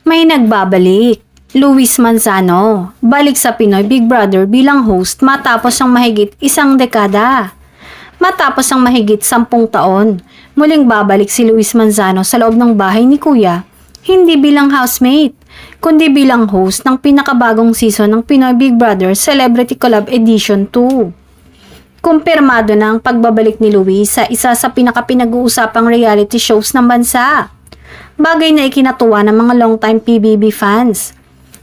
May nagbabalik. Luis Manzano, balik sa Pinoy Big Brother bilang host matapos ang mahigit isang dekada. Matapos ang mahigit 10 taon, muling babalik si Luis Manzano sa loob ng bahay ni Kuya, hindi bilang housemate, kundi bilang host ng pinakabagong season ng Pinoy Big Brother Celebrity Collab Edition 2. Kumpirmado na ang pagbabalik ni Luis sa isa sa pinakapinag-uusapang reality shows ng bansa. Bagay na ikinatuwa ng mga long-time PBB fans.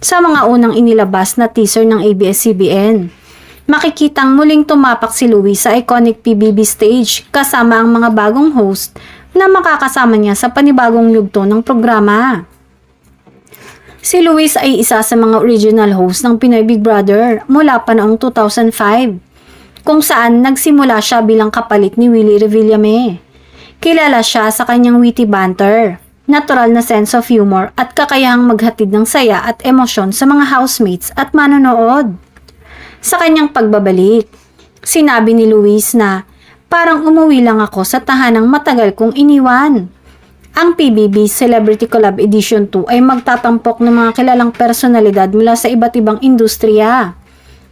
Sa mga unang inilabas na teaser ng ABS-CBN, makikitang muling tumapak si Luis sa iconic PBB stage kasama ang mga bagong host na makakasama niya sa panibagong yugto ng programa. Si Luis ay isa sa mga original host ng Pinoy Big Brother mula pa noong 2005, kung saan nagsimula siya bilang kapalit ni Willie Revillame. Kilala siya sa kanyang witty banter, natural na sense of humor at kakayahang maghatid ng saya at emosyon sa mga housemates at manonood. Sa kanyang pagbabalik, sinabi ni Luis na parang umuwi lang ako sa tahanang matagal kong iniwan. Ang PBB Celebrity Collab Edition 2 ay magtatampok ng mga kilalang personalidad mula sa iba't ibang industriya,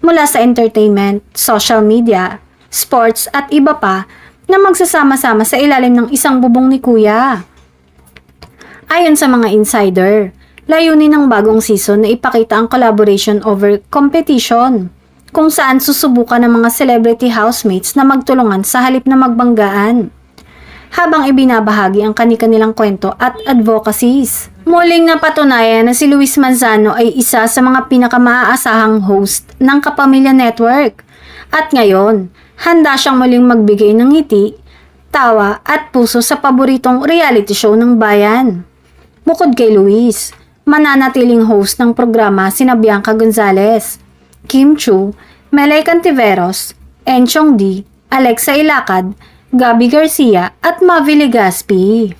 mula sa entertainment, social media, sports at iba pa na magsasama-sama sa ilalim ng isang bubong ni Kuya. Ayon sa mga insider, layunin ng bagong season na ipakita ang collaboration over competition, kung saan susubukan ng mga celebrity housemates na magtulungan sa halip na magbanggaan, habang ibinabahagi ang kani-kanilang kwento at advocacies. Muling napatunayan na si Luis Manzano ay isa sa mga pinakamaaasahang host ng Kapamilya Network, at ngayon, handa siyang muling magbigay ng ngiti, tawa at puso sa paboritong reality show ng bayan. Bukod kay Luis, mananatiling host ng programa sina Bianca Gonzalez, Kim Chu, Melay Cantiveros, Enchong D, Alexa Ilacad, Gabby Garcia at Mavi Legaspi.